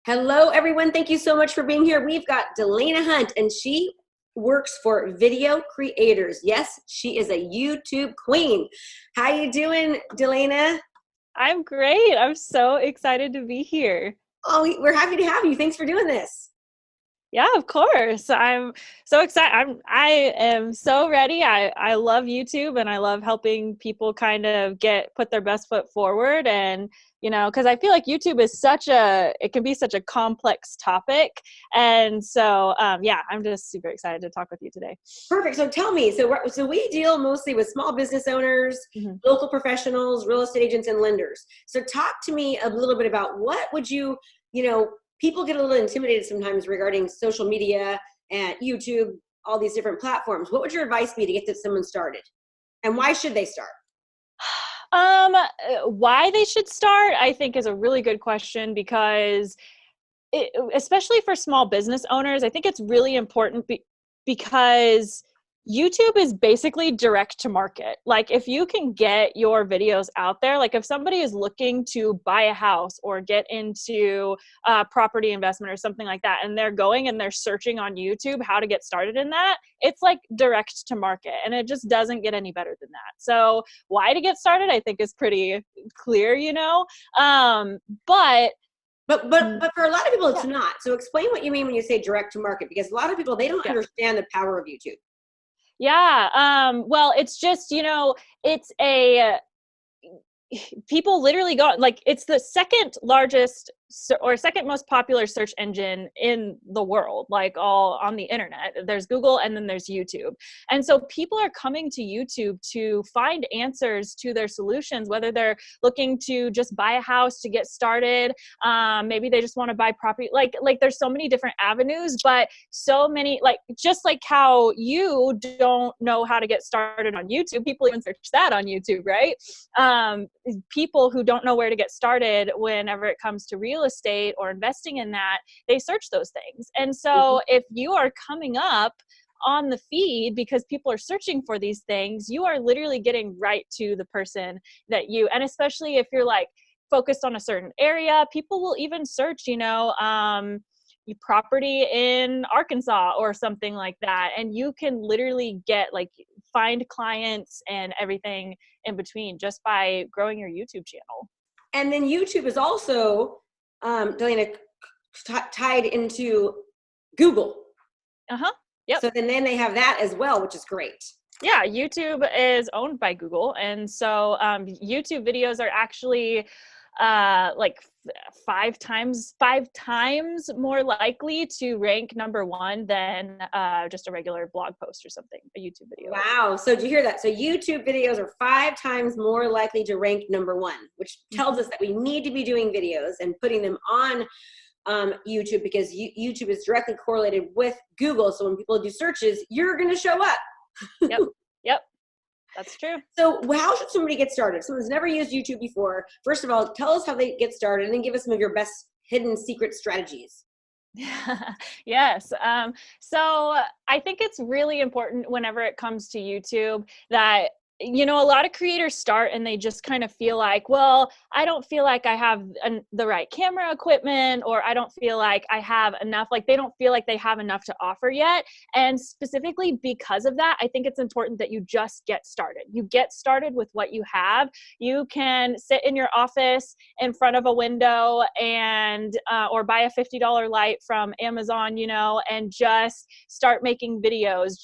Hello, everyone. Thank you so much for being here. We've got Delana Hunt, and she works for video creators. Yes, she is a YouTube queen. How you doing, Delana? I'm great. I'm so excited to be here. Oh, we're happy to have you. Thanks for doing this. Yeah, of course. I'm so excited. I am so ready. I love YouTube and I love helping people kind of put their best foot forward and because I feel like YouTube is it can be such a complex topic. And so yeah, I'm just super excited to talk with you today. Perfect. So tell me, so we deal mostly with small business owners, Mhm. local professionals, real estate agents, and lenders. So talk to me a little bit about what would people get a little intimidated sometimes regarding social media and YouTube, all these different platforms. What would your advice be to get someone started? And why should they start? Why they should start, I think, is a really good question because especially for small business owners, I think it's really important because YouTube is basically direct to market. Like if you can get your videos out there, like if somebody is looking to buy a house or get into property investment or something like that, and they're going and they're searching on YouTube how to get started in that, it's like direct to market and it just doesn't get any better than that. So why to get started, I think is pretty clear. But But for a lot of people, it's yeah. not. So explain what you mean when you say direct to market, because a lot of people, they don't Yeah. understand the power of YouTube. Yeah. Well, it's just, it's a people literally go like it's the second largest or second most popular search engine in the world, like all on the internet. There's Google and then there's YouTube. And so people are coming to YouTube to find answers to their solutions, whether they're looking to just buy a house to get started. Maybe they just want to buy property. Like there's so many different avenues, but so many, like, just like how you don't know how to get started on YouTube, people even search that on YouTube, right? People who don't know where to get started whenever it comes to real estate or investing in that, they search those things. And Mhm. so if you are coming up on the feed because people are searching for these things, you are literally getting right to the person and especially if you're like focused on a certain area, people will even search, property in Arkansas or something like that. And you can literally find clients and everything in between just by growing your YouTube channel. And then YouTube is also, Delana, tied into Google. Uh-huh. Yep. So then they have that as well, which is great. Yeah, YouTube is owned by Google. And so YouTube videos are actually like five times more likely to rank number one than just a regular blog post or something, a YouTube video. Wow. So did you hear that? So YouTube videos are 5 times more likely to rank number one, which tells us that we need to be doing videos and putting them on YouTube, because YouTube is directly correlated with Google. So when people do searches, you're going to show up. Yep. Yep. That's true. So how should somebody get started? Someone's never used YouTube before. First of all, tell us how they get started and then give us some of your best hidden secret strategies. Yes. So I think it's really important whenever it comes to YouTube that a lot of creators start and they just kind of feel like, well, I don't feel like I have the right camera equipment, or I don't feel like I have enough, like they don't feel like they have enough to offer yet. And specifically because of that, I think it's important that you just get started. You get started with what you have. You can sit in your office in front of a window and or buy a $50 light from Amazon, and just start making videos,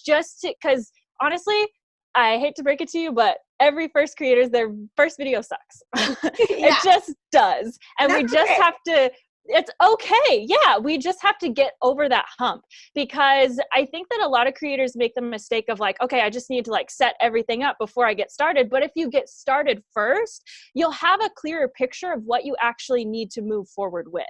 because honestly, I hate to break it to you, but every first creator's their first video sucks. Yeah. It just does. And we That's just okay. have to, it's okay. Yeah, we just have to get over that hump, because I think that a lot of creators make the mistake of like, okay, I just need to like set everything up before I get started. But if you get started first, you'll have a clearer picture of what you actually need to move forward with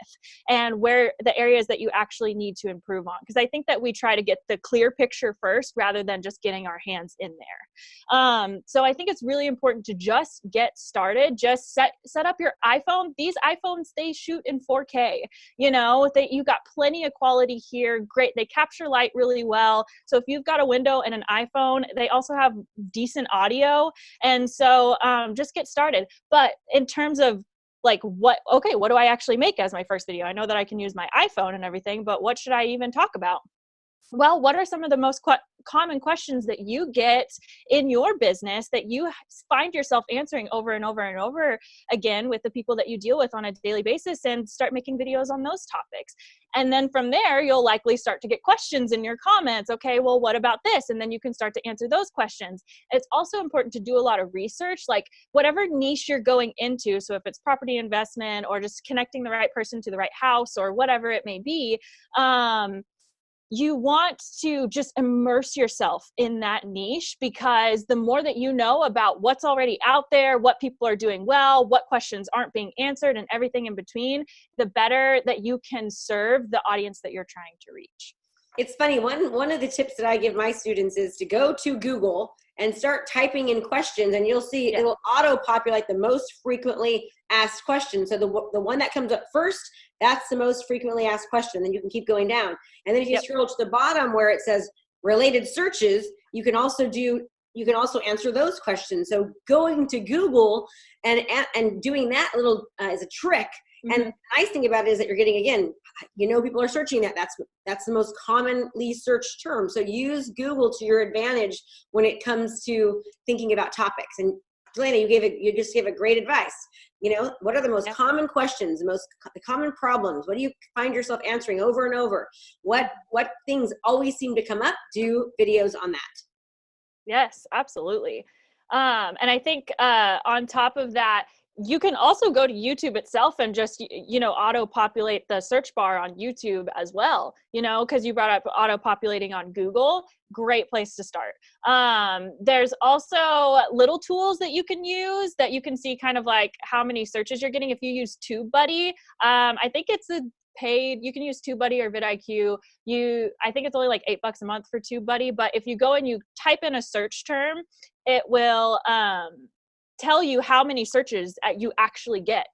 and where the areas that you actually need to improve on. Because I think that we try to get the clear picture first rather than just getting our hands in there. So I think it's really important to just get started. Just set up your iPhone. These iPhones, they shoot in 4K. You got plenty of quality here. Great. They capture light really well. So if you've got a window and an iPhone, they also have decent audio. And so just get started. But in terms of like what do I actually make as my first video? I know that I can use my iPhone and everything, but what should I even talk about? Well, what are some of the most common questions that you get in your business that you find yourself answering over and over and over again with the people that you deal with on a daily basis, and start making videos on those topics. And then from there, you'll likely start to get questions in your comments. Okay, well, what about this? And then you can start to answer those questions. It's also important to do a lot of research, like whatever niche you're going into. So if it's property investment or just connecting the right person to the right house or whatever it may be, you want to just immerse yourself in that niche, because the more that you know about what's already out there, what people are doing well, what questions aren't being answered, and everything in between, the better that you can serve the audience that you're trying to reach. It's funny, one of the tips that I give my students is to go to Google and start typing in questions, and you'll see it will auto-populate the most frequently asked questions. So the one that comes up first, that's the most frequently asked question. Then you can keep going down. And then if you scroll to the bottom where it says related searches, you can also answer those questions. So going to Google and doing that little is a trick. Mm-hmm. And the nice thing about it is that you're getting, again, people are searching that. That's the most commonly searched term. So use Google to your advantage when it comes to thinking about topics. And Delana, you just gave a great advice. What are the most common questions, the common problems? What do you find yourself answering over and over? What things always seem to come up? Do videos on that. Yes, absolutely. And I think on top of that, you can also go to YouTube itself and just, auto-populate the search bar on YouTube as well, because you brought up auto-populating on Google. Great place to start. There's also little tools that you can use that you can see kind of like how many searches you're getting. If you use TubeBuddy, I think it's a paid, you can use TubeBuddy or vidIQ. I think it's only like $8 a month for TubeBuddy, but if you go and you type in a search term, it will tell you how many searches you actually get,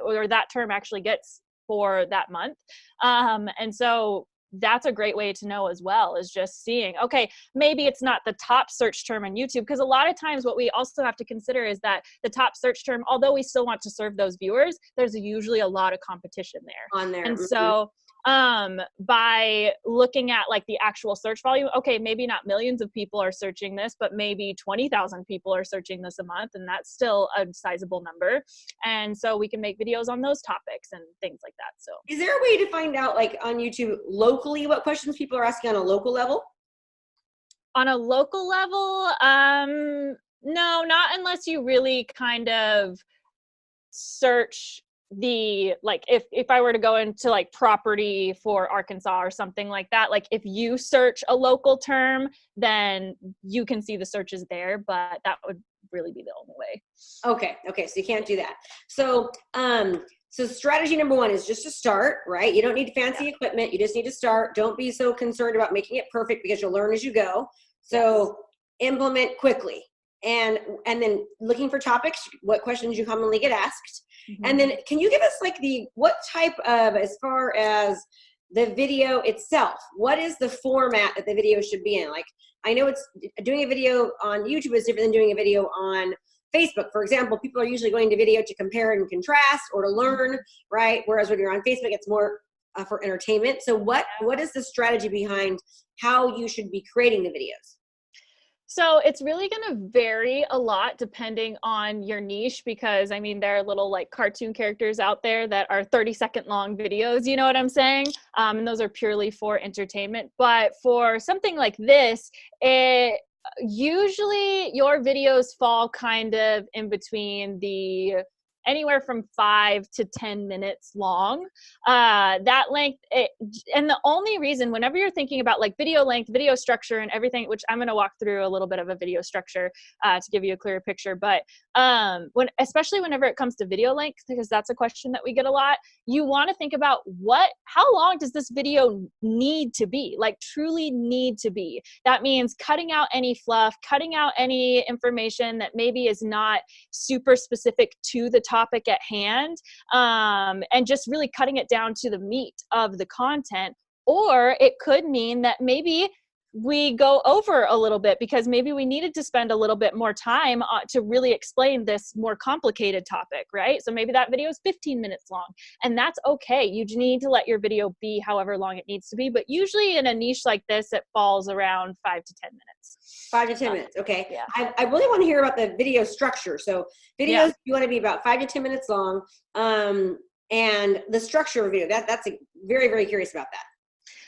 or that term actually gets for that month. And so that's a great way to know as well, is just seeing, okay, maybe it's not the top search term on YouTube, because a lot of times what we also have to consider is that the top search term, although we still want to serve those viewers, there's usually a lot of competition there. On there. And so by looking at like the actual search volume, okay, maybe not millions of people are searching this, but maybe 20,000 people are searching this a month, and that's still a sizable number. And so we can make videos on those topics and things like that. So is there a way to find out, like on YouTube locally, what questions people are asking on a local level? On a local level, no, not unless you really kind of search like if I were to go into like property for Arkansas or something like that, like if you search a local term, then you can see the searches there, but that would really be the only way. Okay. So you can't do that. So, so strategy number one is just to start, right? You don't need fancy equipment. You just need to start. Don't be so concerned about making it perfect, because you'll learn as you go. So implement quickly. And then looking for topics, what questions you commonly get asked. Mm-hmm. And then can you give us like what type of, as far as the video itself, what is the format that the video should be in? Like, I know doing a video on YouTube is different than doing a video on Facebook. For example, people are usually going to video to compare and contrast or to learn, right? Whereas when you're on Facebook, it's more for entertainment. So what is the strategy behind how you should be creating the videos? So it's really going to vary a lot depending on your niche, because I mean, there are little like cartoon characters out there that are 30-second long videos, you know what I'm saying? And those are purely for entertainment. But for something like this, usually your videos fall kind of in between anywhere from 5 to 10 minutes long. That length, and the only reason, whenever you're thinking about like video length, video structure and everything, which I'm going to walk through a little bit of a video structure to give you a clearer picture, but especially whenever it comes to video length, because that's a question that we get a lot, you want to think about how long does this video need to be, like truly need to be. That means cutting out any fluff, cutting out any information that maybe is not super specific to the topic at hand, and just really cutting it down to the meat of the content. Or it could mean that maybe we go over a little bit because maybe we needed to spend a little bit more time to really explain this more complicated topic, right? So maybe that video is 15 minutes long, and that's okay. You need to let your video be however long it needs to be, but usually in a niche like this, it falls around 5 to 10 minutes. 5 to 10 minutes. Okay. Yeah. I really want to hear about the video structure. So videos, you want to be about 5 to 10 minutes long. And the structure of video, that's very, very curious about that.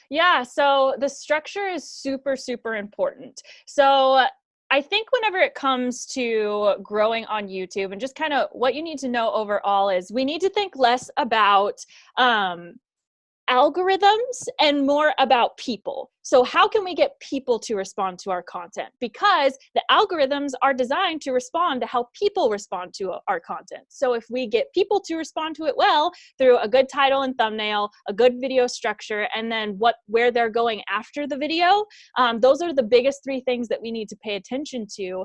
Yeah, so the structure is super, super important. So I think whenever it comes to growing on YouTube and just kind of what you need to know overall is we need to think less about algorithms and more about people. So how can we get people to respond to our content? Because the algorithms are designed to respond to how people respond to our content. So if we get people to respond to it well through a good title and thumbnail, a good video structure, and then where they're going after the video, those are the biggest 3 things that we need to pay attention to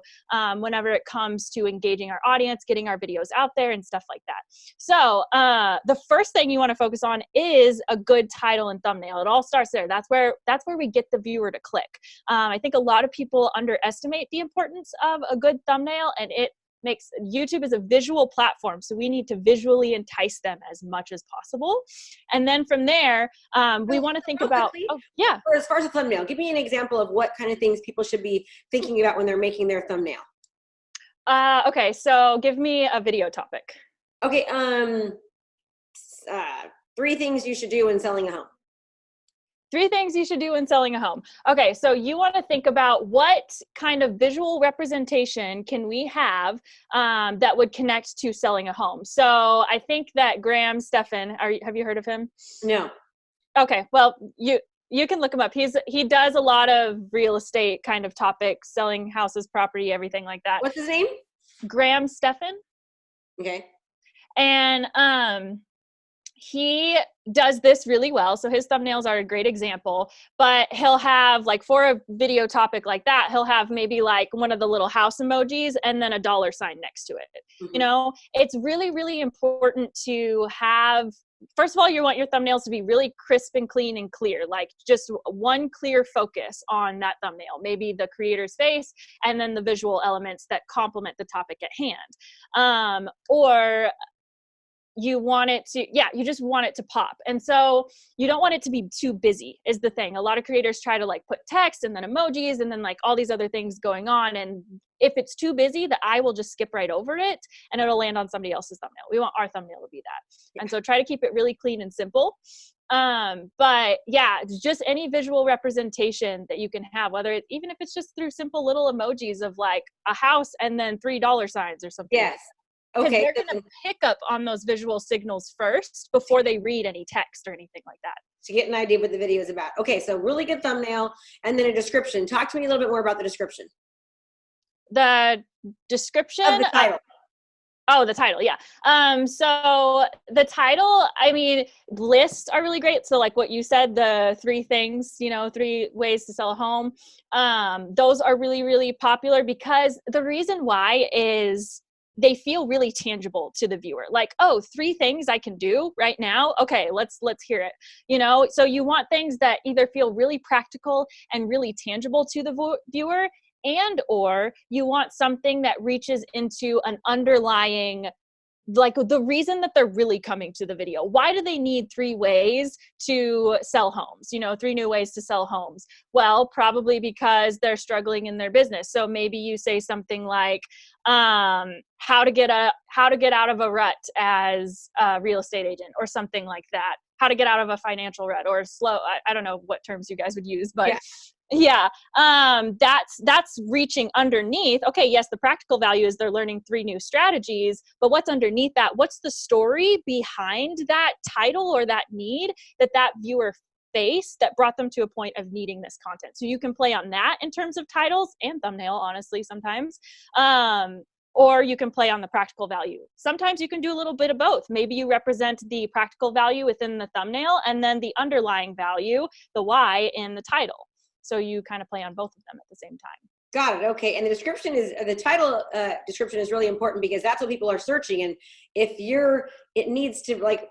whenever it comes to engaging our audience, getting our videos out there and stuff like that. So the first thing you want to focus on is a good title and thumbnail. It all starts there. That's where we get the viewer to click. I think a lot of people underestimate the importance of a good thumbnail, and YouTube is a visual platform, so we need to visually entice them as much as possible. And then from there, we want to think about, as far as a thumbnail, give me an example of what kind of things people should be thinking about when they're making their thumbnail. Okay, so give me a video topic. Okay, 3 things you should do when selling a home. 3 things you should do when selling a home. Okay, so you want to think about what kind of visual representation can we have that would connect to selling a home. So I think that Graham Stephan, have you heard of him? No. Okay, well, you can look him up. He does a lot of real estate kind of topics, selling houses, property, everything like that. What's his name? Graham Stephan. Okay. And he does this really well. So his thumbnails are a great example, but he'll have like for a video topic like that, he'll have maybe like one of the little house emojis and then a dollar sign next to it. Mm-hmm. You know, it's really, really important to have, first of all, you want your thumbnails to be really crisp and clean and clear, like just one clear focus on that thumbnail, maybe the creator's face and then the visual elements that complement the topic at hand. Or you want it to, you just want it to pop. And so you don't want it to be too busy is the thing. A lot of creators try to like put text and then emojis and then like all these other things going on. And if it's too busy, the eye will just skip right over it and it'll land on somebody else's thumbnail. We want our thumbnail to be that. Yeah. And so try to keep it really clean and simple. But yeah, just any visual representation that you can have, even if it's just through simple little emojis of like a house and then $3 signs or something. Yes. Okay. They're going to pick up on those visual signals first before they read any text or anything like that. To get an idea what the video is about. Okay, so really good thumbnail and then a description. Talk to me a little bit more about the description. The description of the title. The title, yeah. So the title, I mean, lists are really great. So like what you said, the 3 things, 3 ways to sell a home. Those are really, really popular because the reason why is they feel really tangible to the viewer. Like, 3 things I can do right now. Okay, let's hear it. So you want things that either feel really practical and really tangible to the viewer, and or you want something that reaches into an underlying, like the reason that they're really coming to the video. Why do they need 3 ways to sell homes? 3 new ways to sell homes. Well, probably because they're struggling in their business. So maybe you say something like, how to get out of a rut as a real estate agent or something like that. How to get out of a financial rut or I don't know what terms you guys would use, but that's reaching underneath. Okay, yes, the practical value is they're learning 3 new strategies, but what's underneath that? What's the story behind that title or that need that viewer faced that brought them to a point of needing this content? So you can play on that in terms of titles and thumbnail, honestly, sometimes. Or you can play on the practical value. Sometimes you can do a little bit of both. Maybe you represent the practical value within the thumbnail and then the underlying value, the why, in the title. So you kind of play on both of them at the same time. Got it. Okay. And the title description is really important because that's what people are searching. And if it needs to like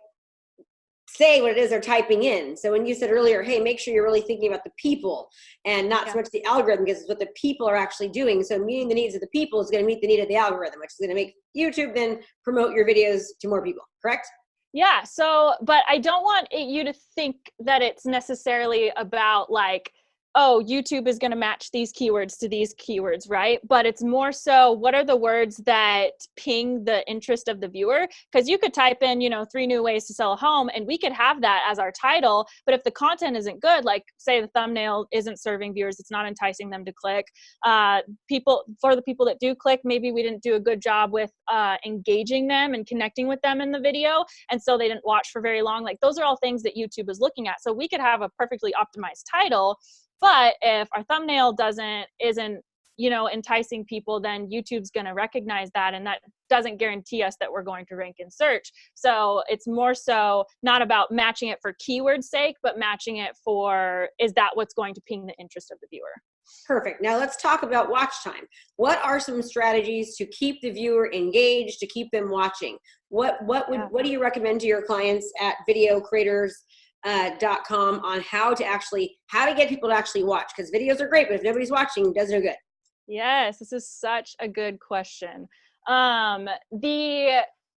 say what it is they're typing in. So when you said earlier, hey, make sure you're really thinking about the people and not so much the algorithm, because it's what the people are actually doing. So meeting the needs of the people is going to meet the need of the algorithm, which is going to make YouTube then promote your videos to more people, correct? Yeah. So, but I don't want you to think that it's necessarily about like, oh, YouTube is going to match these keywords to these keywords, right? But it's more so, what are the words that ping the interest of the viewer? Because you could type in, 3 new ways to sell a home, and we could have that as our title. But if the content isn't good, like say the thumbnail isn't serving viewers, it's not enticing them to click. For the people that do click, maybe we didn't do a good job with engaging them and connecting with them in the video. And so they didn't watch for very long. Like those are all things that YouTube is looking at. So we could have a perfectly optimized title, but if our thumbnail isn't enticing people, then YouTube's going to recognize that, and that doesn't guarantee us that we're going to rank in search. So it's more so not about matching it for keyword sake, but matching it for, is that what's going to ping the interest of the viewer? Perfect. Now let's talk about watch time. What are some strategies to keep the viewer engaged, to keep them watching? What do you recommend to your clients at videocreators.com on how to get people to actually watch? Because videos are great, but if nobody's watching, it does no good. Yes, this is such a good question.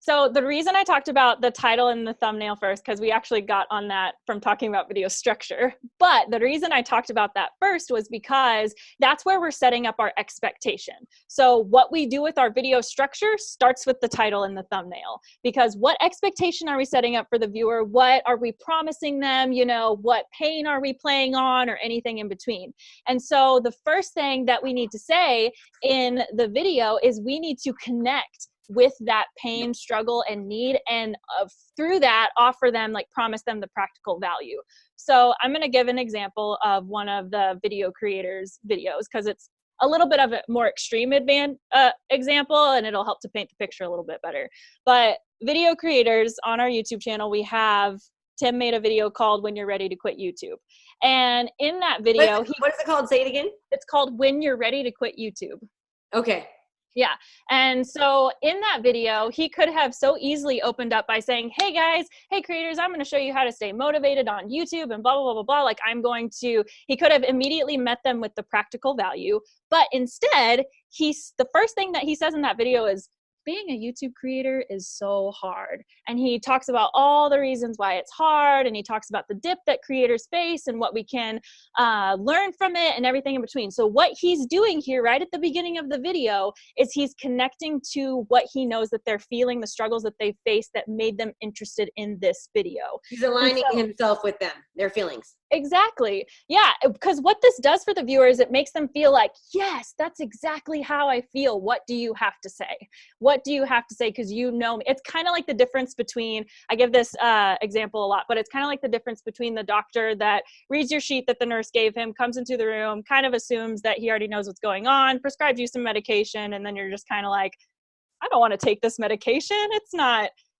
So the reason I talked about the title and the thumbnail first, because we actually got on that from talking about video structure, but the reason I talked about that first was because that's where we're setting up our expectation. So what we do with our video structure starts with the title and the thumbnail, because what expectation are we setting up for the viewer? What are we promising them? What pain are we playing on, or anything in between? And so the first thing that we need to say in the video is we need to connect with that pain, struggle, and need, and through that offer them, promise them the practical value. So I'm going to give an example of one of the video creators' videos, because it's a little bit of a more extreme example, and it'll help to paint the picture a little bit better. But video creators on our YouTube channel, we have Tim made a video called "When You're Ready to Quit YouTube," and in that video, what is it called? Say it again. It's called "When You're Ready to Quit YouTube." Okay. Yeah. And so in that video, he could have so easily opened up by saying, hey guys, hey creators, I'm going to show you how to stay motivated on YouTube and blah, blah, blah, blah, blah. He could have immediately met them with the practical value. But instead, the first thing that he says in that video is, being a YouTube creator is so hard. And he talks about all the reasons why it's hard. And he talks about the dip that creators face and what we can learn from it and everything in between. So what he's doing here right at the beginning of the video is he's connecting to what he knows that they're feeling, the struggles that they face that made them interested in this video. He's aligning himself with them, their feelings. Exactly. Yeah. Because what this does for the viewer is it makes them feel like, yes, that's exactly how I feel. What do you have to say? What do you have to say? Because you know me. It's kind of like the difference between, I give this example a lot, but it's kind of like the difference between the doctor that reads your sheet that the nurse gave him, comes into the room, kind of assumes that he already knows what's going on, prescribes you some medication, and then you're just kind of like, I don't want to take this medication.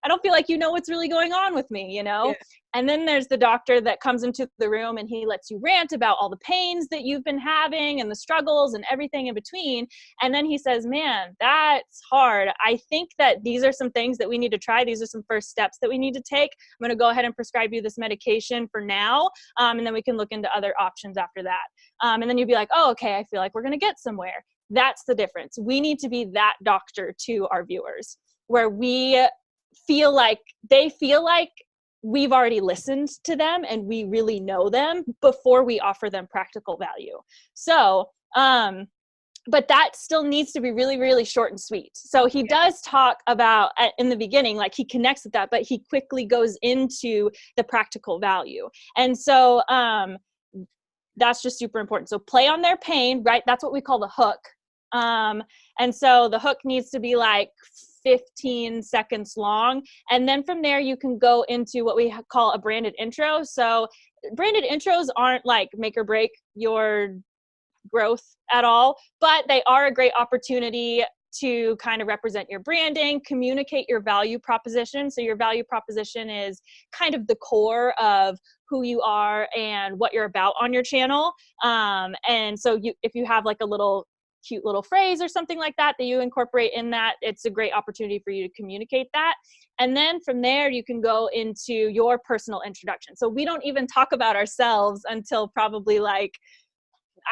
I don't feel like you know what's really going on with me, Yeah. And then there's the doctor that comes into the room and he lets you rant about all the pains that you've been having and the struggles and everything in between. And then he says, man, that's hard. I think that these are some things that we need to try. These are some first steps that we need to take. I'm going to go ahead and prescribe you this medication for now. And then we can look into other options after that. And then you'd be like, oh, okay, I feel like we're going to get somewhere. That's the difference. We need to be that doctor to our viewers, where they feel like we've already listened to them and we really know them before we offer them practical value. So, but that still needs to be really, really short and sweet. So he does talk about in the beginning, he connects with that, but he quickly goes into the practical value. And so, that's just super important. So play on their pain, right? That's what we call the hook. And so the hook needs to be 15 seconds long. And then from there, you can go into what we call a branded intro. So branded intros aren't make or break your growth at all, but they are a great opportunity to kind of represent your branding, communicate your value proposition. So your value proposition is kind of the core of who you are and what you're about on your channel. And so if you have a little cute little phrase or something like that you incorporate in that, it's a great opportunity for you to communicate that. And then from there, you can go into your personal introduction. So we don't even talk about ourselves until probably like,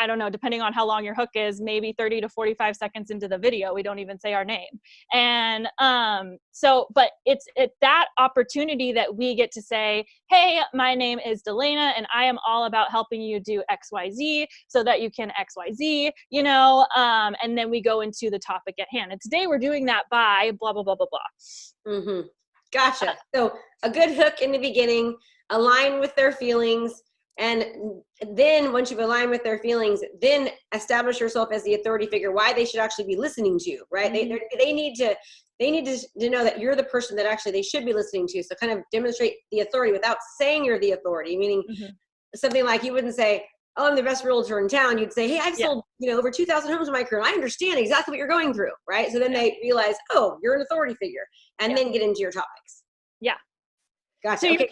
I don't know, depending on how long your hook is, maybe 30 to 45 seconds into the video, we don't even say our name. And but it's that opportunity that we get to say, hey, my name is Delana, and I am all about helping you do XYZ so that you can XYZ, you know, and then we go into the topic at hand. And today we're doing that by blah, blah, blah, blah, blah. Mm-hmm. Gotcha. So a good hook in the beginning, align with their feelings. And then once you've aligned with their feelings, then establish yourself as the authority figure, why they should actually be listening to you, right? Mm-hmm. They need to know that you're the person that actually they should be listening to. So kind of demonstrate the authority without saying you're the authority, meaning something like you wouldn't say, oh, I'm the best realtor in town. You'd say, hey, I've sold, over 2,000 homes in my career. And I understand exactly what you're going through, right? So then they realize, oh, you're an authority figure, and then get into your topics. Yeah. Gotcha. So you're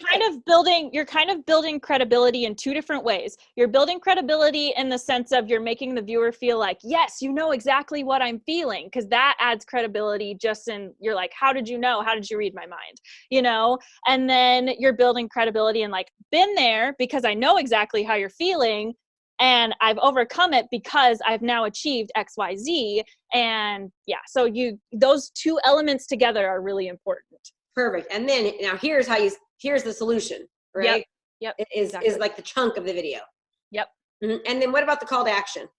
kind of building credibility in two different ways. You're building credibility in the sense of you're making the viewer feel like, yes, you know exactly what I'm feeling, because that adds credibility just in, you're like, how did you know? How did you read my mind? You know? And then you're building credibility and like, been there because I know exactly how you're feeling, and I've overcome it because I've now achieved XYZ. And so those two elements together are really important. Perfect. And then now here's the solution, right? Yep. Is like the chunk of the video. Yep. Mm-hmm. And then what about the call to action?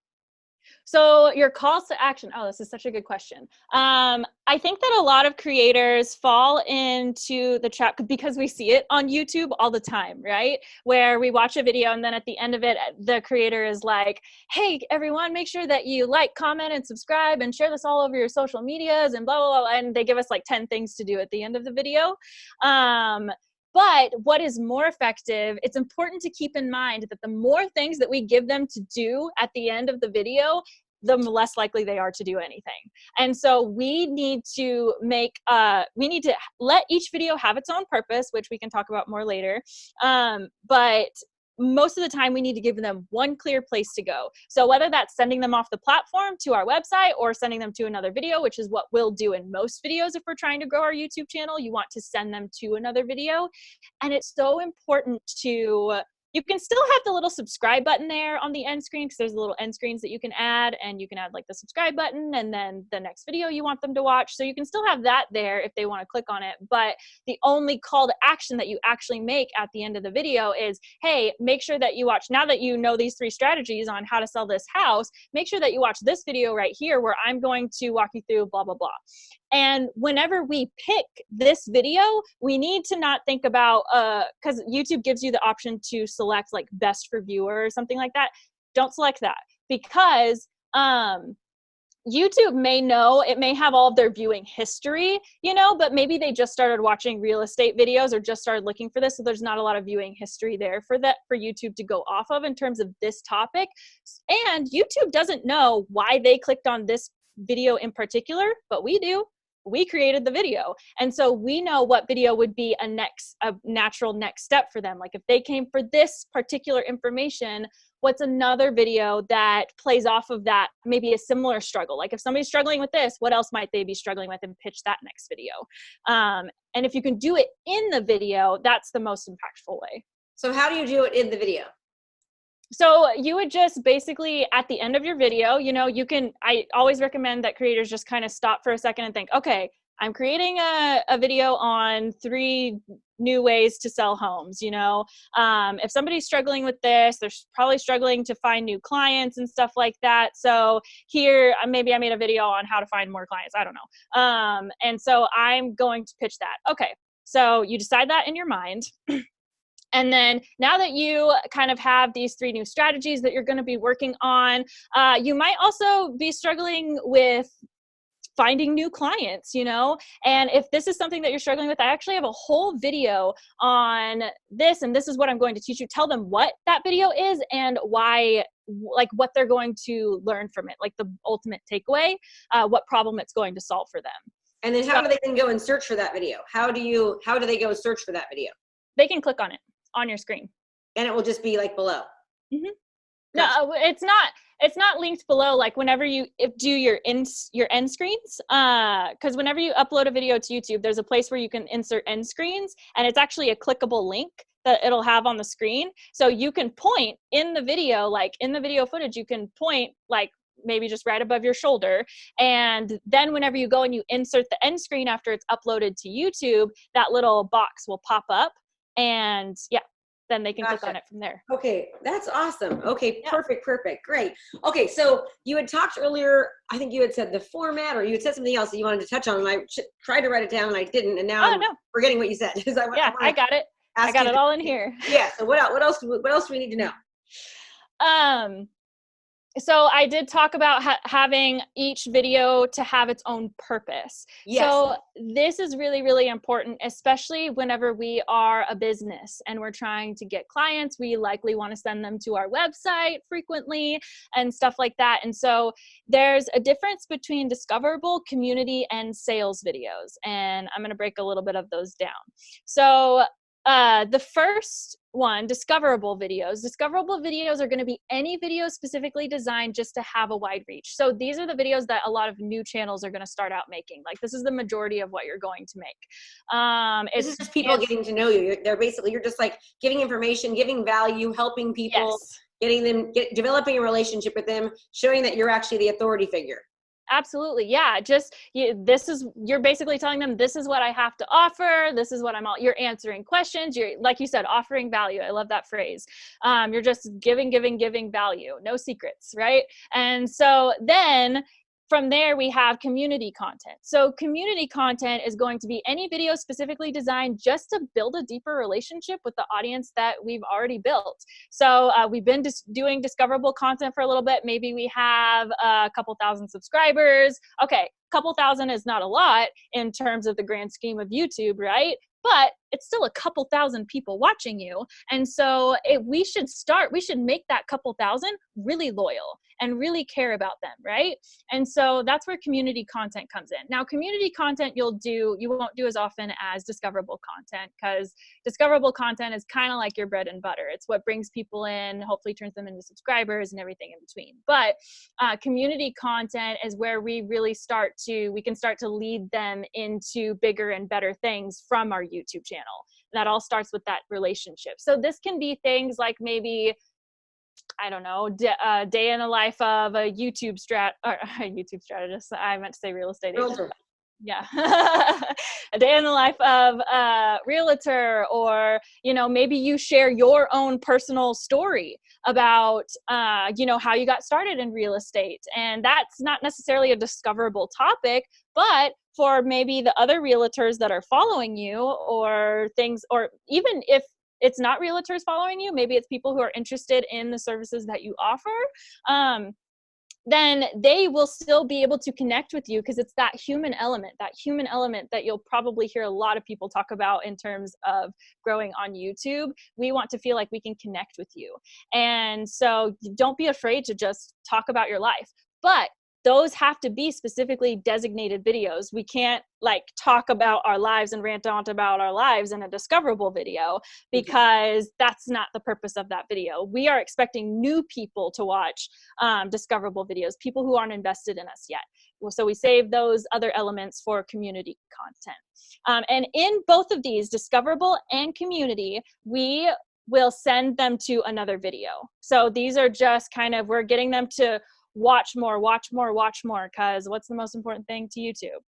So your calls to action. Oh, this is such a good question. I think that a lot of creators fall into the trap because we see it on YouTube all the time, right? Where we watch a video and then at the end of it, the creator is like, hey, everyone, make sure that you like, comment, and subscribe and share this all over your social medias and blah, blah, blah. And they give us like 10 things to do at the end of the video. But what is more effective, it's important to keep in mind that the more things that we give them to do at the end of the video, the less likely they are to do anything. And so we need to let each video have its own purpose, which we can talk about more later. But most of the time we need to give them one clear place to go. So whether that's sending them off the platform to our website or sending them to another video, which is what we'll do in most videos if we're trying to grow our YouTube channel, you want to send them to another video. And it's so important you can still have the little subscribe button there on the end screen, because there's little end screens that you can add, and you can add like the subscribe button and then the next video you want them to watch. So you can still have that there if they want to click on it. But the only call to action that you actually make at the end of the video is, hey, make sure that you watch, now that you know these 3 strategies on how to sell this house, make sure that you watch this video right here where I'm going to walk you through blah, blah, blah. And whenever we pick this video, we need to not think about, because YouTube gives you the option to select like best for viewer or something like that. Don't select that, because YouTube it may have all of their viewing history, but maybe they just started watching real estate videos or just started looking for this. So there's not a lot of viewing history there for YouTube to go off of in terms of this topic. And YouTube doesn't know why they clicked on this video in particular, but we do. We created the video. And so we know what video would be a natural next step for them. Like if they came for this particular information, what's another video that plays off of that, maybe a similar struggle? Like if somebody's struggling with this, what else might they be struggling with, and pitch that next video? And if you can do it in the video, that's the most impactful way. So how do you do it in the video? So you would just basically at the end of your video, I always recommend that creators just kind of stop for a second and think, okay, I'm creating a video on 3 new ways to sell homes. If somebody's struggling with this, they're probably struggling to find new clients and stuff like that. So here, maybe I made a video on how to find more clients. I don't know. And so I'm going to pitch that. Okay. So you decide that in your mind. And then now that you kind of have these 3 new strategies that you're going to be working on, you might also be struggling with finding new clients, and if this is something that you're struggling with, I actually have a whole video on this, and this is what I'm going to teach you. Tell them what that video is and why, like what they're going to learn from it, like the ultimate takeaway, what problem it's going to solve for them. And then how do they then go and search for that video? How do they go search for that video? They can click on it on your screen. And it will just be like below. Mm-hmm. Gotcha. No, it's not. it's not linked below. Like whenever you do your end screens, because whenever you upload a video to YouTube, there's a place where you can insert end screens, and it's actually a clickable link that it'll have on the screen. So you can point in the video, like in the video footage, you can point like maybe just right above your shoulder. And then whenever you go and you insert the end screen after it's uploaded to YouTube, that little box will pop up, and yeah, then they can click on it from there. Okay, that's awesome. Okay, perfect, great. Okay, so you had talked earlier, I think you had said the format, or you had said something else that you wanted to touch on, and I tried to write it down and I didn't, and now I'm forgetting what you said. I got it. I got it all in here. Yeah, so what else do we need to know? So I did talk about having each video to have its own purpose. Yes. So this is really, really important, especially whenever we are a business and we're trying to get clients. We likely want to send them to our website frequently and stuff like that. And so there's a difference between discoverable, community, and sales videos. And I'm going to break a little bit of those down. So the first one, discoverable videos. Discoverable videos are going to be any video specifically designed just to have a wide reach. So these are the videos that a lot of new channels are going to start out making. Like this is the majority of what you're going to make. This is just people getting to know you. They're basically, you're just like giving information, giving value, helping people, getting them, developing a relationship with them, showing that you're actually the authority figure. Absolutely. Yeah. You're basically telling them, this is what I have to offer. This is what you're answering questions. You're, like you said, offering value. I love that phrase. You're just giving value, no secrets. Right. And so then from there, we have community content. So community content is going to be any video specifically designed just to build a deeper relationship with the audience that we've already built. So we've been doing discoverable content for a little bit. Maybe we have a couple thousand subscribers. Okay, couple thousand is not a lot in terms of the grand scheme of YouTube, right? But it's still a couple thousand people watching you. And so we should make that couple thousand really loyal and really care about them, right? And so that's where community content comes in. Now, community content you won't do as often as discoverable content, because discoverable content is kind of like your bread and butter. It's what brings people in, hopefully turns them into subscribers and everything in between. But community content is where we can start to lead them into bigger and better things from our YouTube channel. That all starts with that relationship. So this can be things like maybe, I don't know, day in the life of a YouTube strategist. I meant to say real estate agent. Yeah. A day in the life of a realtor, or, maybe you share your own personal story about, how you got started in real estate. And that's not necessarily a discoverable topic, but for maybe the other realtors that are following you or things, or even if it's not realtors following you, maybe it's people who are interested in the services that you offer, then they will still be able to connect with you, because it's that human element that you'll probably hear a lot of people talk about in terms of growing on YouTube. We want to feel like we can connect with you. And so don't be afraid to just talk about your life. But those have to be specifically designated videos. We can't talk about our lives and rant on about our lives in a discoverable video, because that's not the purpose of that video. We are expecting new people to watch discoverable videos, people who aren't invested in us yet. So we save those other elements for community content. And in both of these, discoverable and community, we will send them to another video. So these are just we're getting them to watch more, because what's the most important thing to YouTube?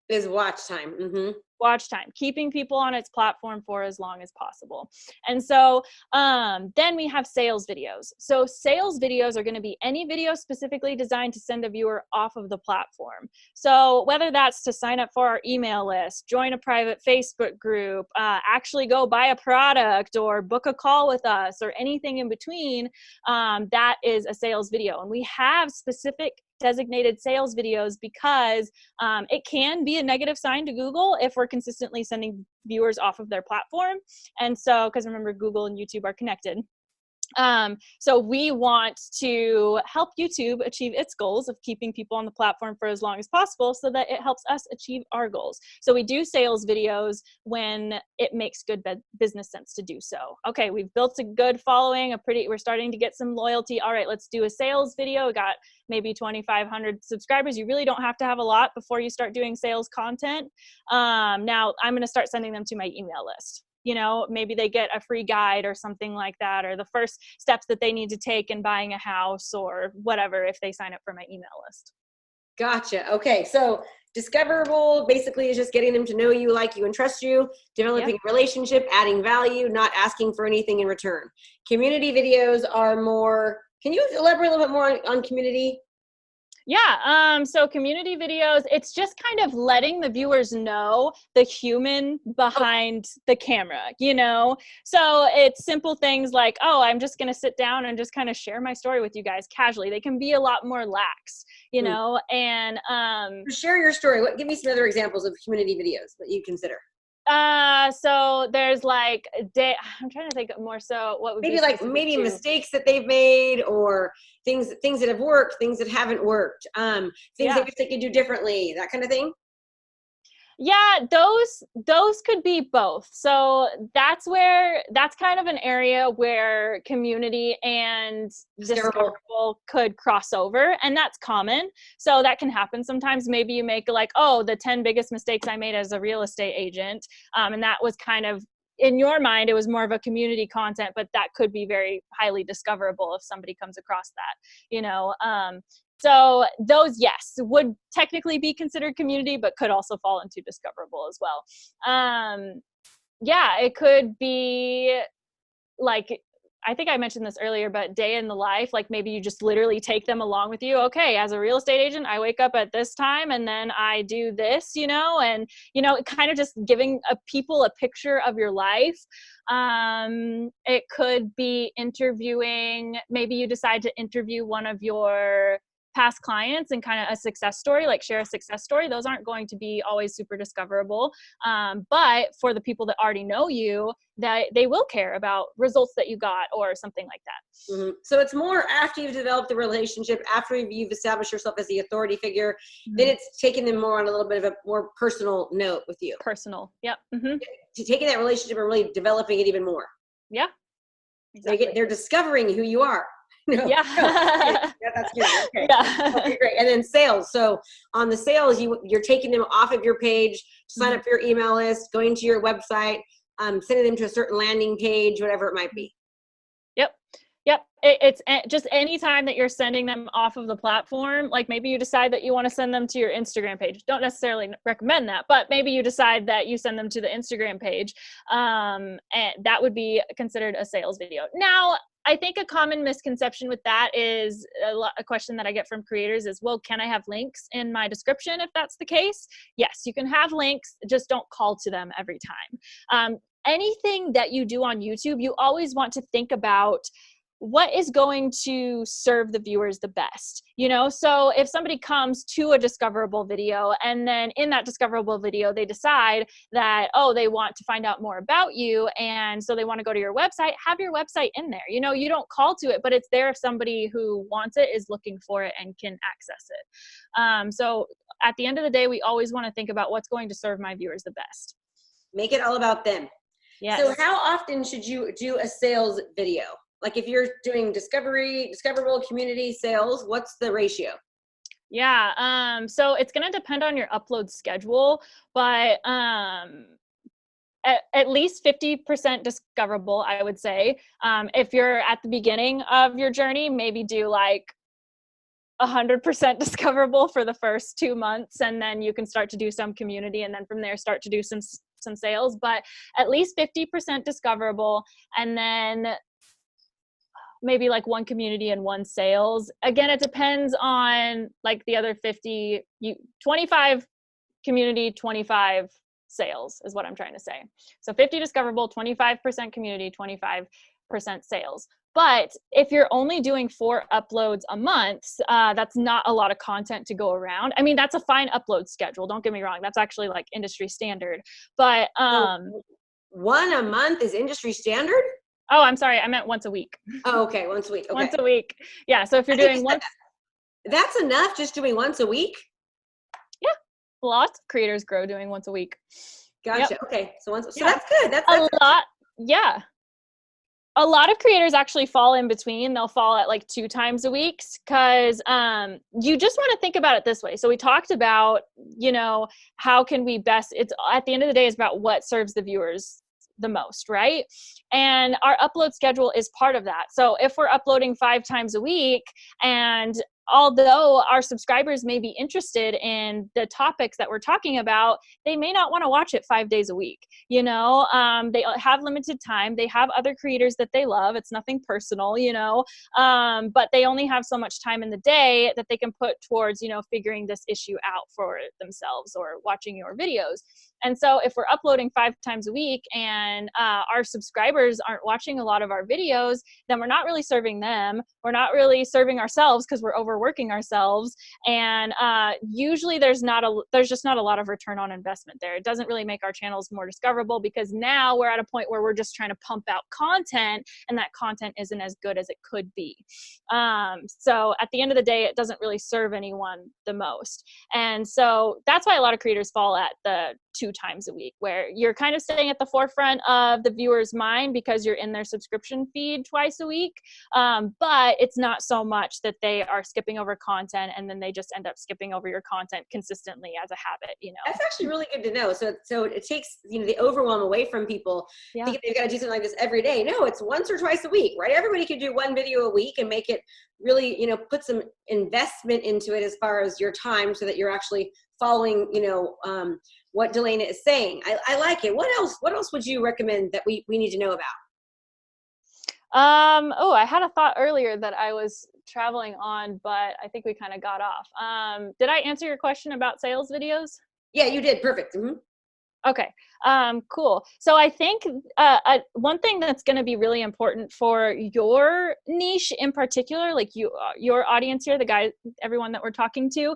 Is watch time. Mm-hmm. Watch time, keeping people on its platform for as long as possible. And so then we have sales videos. So sales videos are going to be any video specifically designed to send a viewer off of the platform. So whether that's to sign up for our email list, join a private Facebook group, actually go buy a product or book a call with us, or anything in between, that is a sales video. And we have specific designated sales videos because it can be a negative sign to Google if we're consistently sending viewers off of their platform. And so, because remember, Google and YouTube are connected. So we want to help YouTube achieve its goals of keeping people on the platform for as long as possible so that it helps us achieve our goals. So we do sales videos when it makes good business sense to do so. Okay, we've built a good following, we're starting to get some loyalty. All right, let's do a sales video. We got maybe 2,500 subscribers. You really don't have to have a lot before you start doing sales content. Now I'm going to start sending them to my email list. Maybe they get a free guide or something like that, or the first steps that they need to take in buying a house or whatever if they sign up for my email list. Gotcha. Okay. So discoverable basically is just getting them to know you, like you, and trust you, developing a relationship, adding value, not asking for anything in return. Community videos are more, can you elaborate a little bit more on community? Yeah, so community videos, it's just kind of letting the viewers know the human behind the camera, So it's simple things like, oh, I'm just going to sit down and just kind of share my story with you guys casually. They can be a lot more lax, and share your story. Give me some other examples of community videos that you consider. So there's like I'm trying to think more. So what would maybe mistakes that they've made, or things that have worked, things that haven't worked, things they wish they could do differently, that kind of thing. Yeah, those could be both. So that's kind of an area where community and discoverable could cross over, and that's common. So that can happen sometimes. Maybe you make like, oh, the 10 biggest mistakes I made as a real estate agent. And that was kind of, in your mind, it was more of a community content, but that could be very highly discoverable if somebody comes across that, So those, yes, would technically be considered community, but could also fall into discoverable as well. It could be like, I think I mentioned this earlier, but day in the life, like maybe you just literally take them along with you. Okay, as a real estate agent, I wake up at this time and then I do this, and, kind of just giving people a picture of your life. It could be interviewing, maybe you decide to interview one of your past clients and kind of a success story, like share a success story. Those aren't going to be always super discoverable. But for the people that already know you, that they will care about results that you got or something like that. Mm-hmm. So it's more after you've developed the relationship, after you've established yourself as the authority figure, then it's taking them more on a little bit of a more personal note with you. Personal. Yep. Taking that relationship and really developing it even more. Yeah. Exactly. They're discovering who you are. Yeah, that's good. Okay. Yeah. Okay, great. And then sales. So on the sales, you're taking them off of your page to sign up for your email list, going to your website, sending them to a certain landing page, whatever it might be. Yep. It's just any time that you're sending them off of the platform, like maybe you decide that you want to send them to your Instagram page. Don't necessarily recommend that, but maybe you decide that you send them to the Instagram page. And that would be considered a sales video. Now, I think a common misconception with that is a question that I get from creators is, well, can I have links in my description if that's the case? Yes, you can have links, just don't call to them every time. Anything that you do on YouTube, you always want to think about what is going to serve the viewers the best, So if somebody comes to a discoverable video and then in that discoverable video, they decide that, oh, they want to find out more about you. And so they want to go to your website, have your website in there. You don't call to it, but it's there if somebody who wants it is looking for it and can access it. So at the end of the day, we always want to think about what's going to serve my viewers the best. Make it all about them. Yes. So how often should you do a sales video? Like if you're doing discoverable community sales, what's the ratio? Yeah. So it's going to depend on your upload schedule, but at least 50% discoverable, I would say. If you're at the beginning of your journey, maybe do like 100% discoverable for the first 2 months, and then you can start to do some community, and then from there start to do some sales. But at least 50% discoverable, and then maybe like one community and one sales. Again, it depends on like the other 25 community, 25 sales is what I'm trying to say. So 50 discoverable, 25% community, 25% sales. But if you're only doing 4 uploads a month, that's not a lot of content to go around. I mean, that's a fine upload schedule. Don't get me wrong. That's actually like industry standard. But so one a month is industry standard? Oh, I'm sorry. I meant once a week. Oh, okay. Once a week. Okay. Once a week. Yeah. So if you're doing once. That's enough, just doing once a week? Yeah. Lots of creators grow doing once a week. Gotcha. Yep. Okay. So Yeah. that's good. That's a lot. Yeah. A lot of creators actually fall in between. They'll fall at like 2 times a week because you just want to think about it this way. So we talked about, how can we best, it's at the end of the day, it's about what serves the viewers the most, right? And our upload schedule is part of that. So if we're uploading 5 times a week, and although our subscribers may be interested in the topics that we're talking about, they may not want to watch it 5 days a week. They have limited time. They have other creators that they love. It's nothing personal, but they only have so much time in the day that they can put towards, figuring this issue out for themselves or watching your videos. And so if we're uploading 5 times a week and our subscribers aren't watching a lot of our videos, then we're not really serving them. We're not really serving ourselves because we're overworking ourselves. And usually there's just not a lot of return on investment there. It doesn't really make our channels more discoverable because now we're at a point where we're just trying to pump out content, and that content isn't as good as it could be. So at the end of the day, it doesn't really serve anyone the most. And so that's why a lot of creators fall at the 2 times a week, where you're kind of staying at the forefront of the viewer's mind because you're in their subscription feed twice a week. But it's not so much that they are skipping over content and then they just end up skipping over your content consistently as a habit, That's actually really good to know. So it takes, the overwhelm away from people thinking they've got to do something like this every day. No, it's once or twice a week, right? Everybody can do 1 video a week and make it really, put some investment into it as far as your time so that you're actually following, what Delana is saying. I like it. What else would you recommend that we need to know about? I had a thought earlier that I was traveling on, but I think we kind of got off. Did I answer your question about sales videos? Yeah, you did. Perfect. Mm-hmm. Okay. Cool. So I think one thing that's going to be really important for your niche in particular, like your audience here, everyone that we're talking to,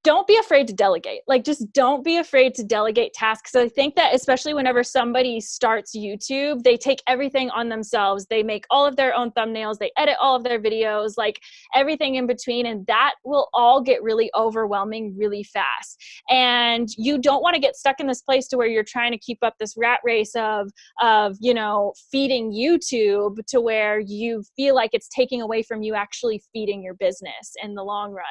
don't be afraid to delegate. Like, just don't be afraid to delegate tasks. So I think that especially whenever somebody starts YouTube, they take everything on themselves. They make all of their own thumbnails. They edit all of their videos, like everything in between. And that will all get really overwhelming really fast. And you don't want to get stuck in this place to where you're trying to keep up this rat race of feeding YouTube to where you feel like it's taking away from you actually feeding your business in the long run.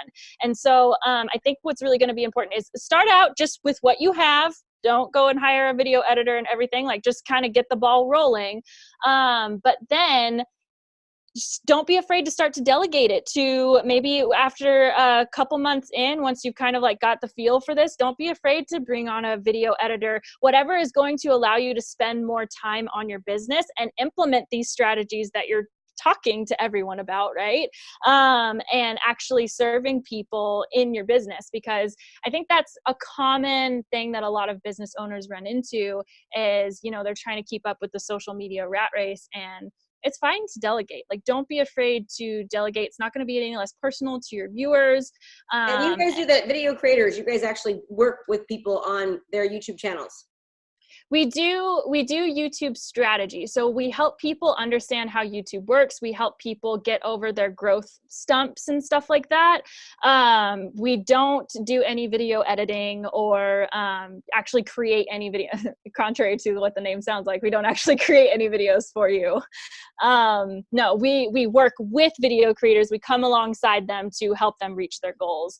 And so I think what's really going to be important is start out just with what you have. Don't go and hire a video editor and everything. Like, just kind of get the ball rolling. But then just don't be afraid to start to delegate it to maybe after a couple months in, once you've kind of like got the feel for this, don't be afraid to bring on a video editor, whatever is going to allow you to spend more time on your business and implement these strategies that you're talking to everyone about, right? And actually serving people in your business, because I think that's a common thing that a lot of business owners run into is, they're trying to keep up with the social media rat race, and it's fine to delegate. Like, don't be afraid to delegate. It's not going to be any less personal to your viewers. And you guys do that, video creators, you guys actually work with people on their YouTube channels. We do YouTube strategy. So we help people understand how YouTube works. We help people get over their growth stumps and stuff like that. We don't do any video editing or actually create any video, contrary to what the name sounds like. We don't actually create any videos for you. No, we work with video creators. We come alongside them to help them reach their goals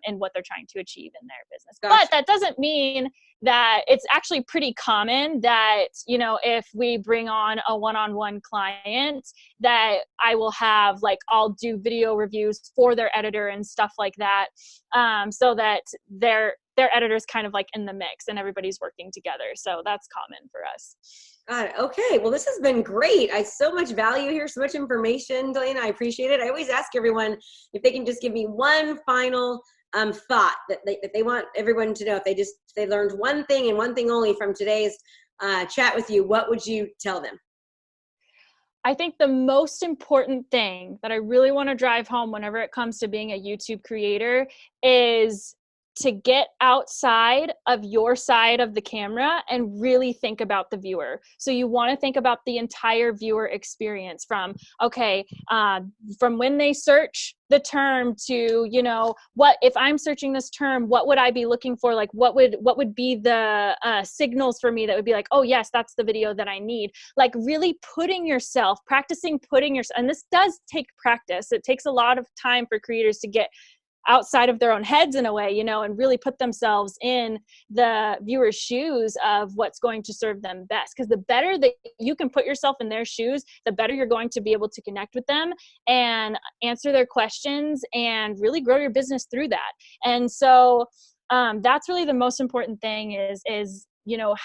and what they're trying to achieve in their business. Gotcha. But that doesn't mean that it's actually pretty common that, if we bring on a one-on-one client, that I will have, like, I'll do video reviews for their editor and stuff like that, so that their editor's kind of like in the mix and everybody's working together. So that's common for us. Got it. Okay. Well, this has been great. I so much value here, so much information, Delana. I appreciate it. I always ask everyone if they can just give me one final thought that they want everyone to know. If they learned one thing and one thing only from today's chat with you, what would you tell them? I think the most important thing that I really want to drive home whenever it comes to being a YouTube creator is to get outside of your side of the camera and really think about the viewer. So you want to think about the entire viewer experience from, okay, from when they search the term to, you know, what if I'm searching this term, what would I be looking for? Like, what would be the signals for me that would be like, oh yes, that's the video that I need. Like really practicing putting yourself, and this does take practice. It takes a lot of time for creators to get outside of their own heads in a way, you know, and really put themselves in the viewer's shoes of what's going to serve them best. Because the better that you can put yourself in their shoes, the better you're going to be able to connect with them and answer their questions and really grow your business through that. And so that's really the most important thing is you know,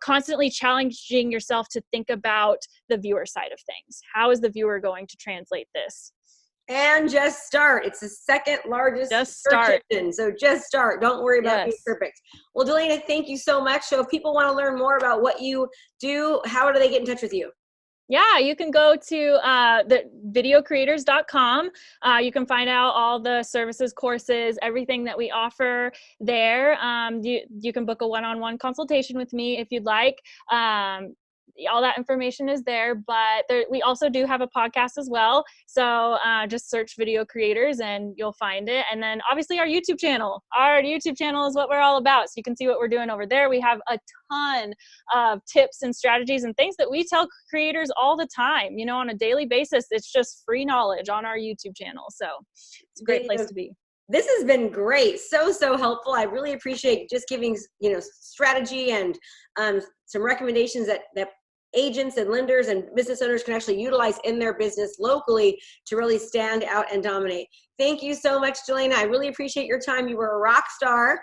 constantly challenging yourself to think about the viewer side of things. How is the viewer going to translate this? And just start. It's the second largest search engine. So just start. Don't worry about being perfect. Well, Delana, thank you so much. So if people want to learn more about what you do, how do they get in touch with you? Yeah, you can go to the videocreators.com. You can find out all the services, courses, everything that we offer there. You can book a one-on-one consultation with me if you'd like. All that information is there, but we also do have a podcast as well. So just search Video Creators and you'll find it. And then obviously our YouTube channel. Our YouTube channel is what we're all about. So you can see what we're doing over there. We have a ton of tips and strategies and things that we tell creators all the time, you know, on a daily basis. It's just free knowledge on our YouTube channel. So it's a great place to be. This has been great. So helpful. I really appreciate just giving, you know, strategy and some recommendations that agents and lenders and business owners can actually utilize in their business locally to really stand out and dominate. Thank you so much, Delana. I really appreciate your time. You were a rock star.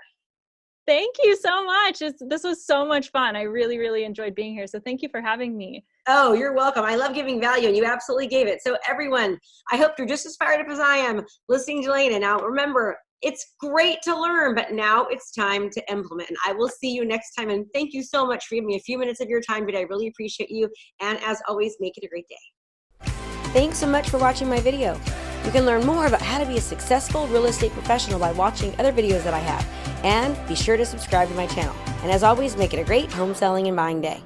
Thank you so much. This was so much fun. I really, really enjoyed being here. So thank you for having me. Oh, you're welcome. I love giving value, and you absolutely gave it. So everyone, I hope you're just as fired up as I am listening to Delana. Now, remember, it's great to learn, but now it's time to implement. And I will see you next time. And thank you so much for giving me a few minutes of your time today. I really appreciate you. And as always, make it a great day. Thanks so much for watching my video. You can learn more about how to be a successful real estate professional by watching other videos that I have. And be sure to subscribe to my channel. And as always, make it a great home selling and buying day.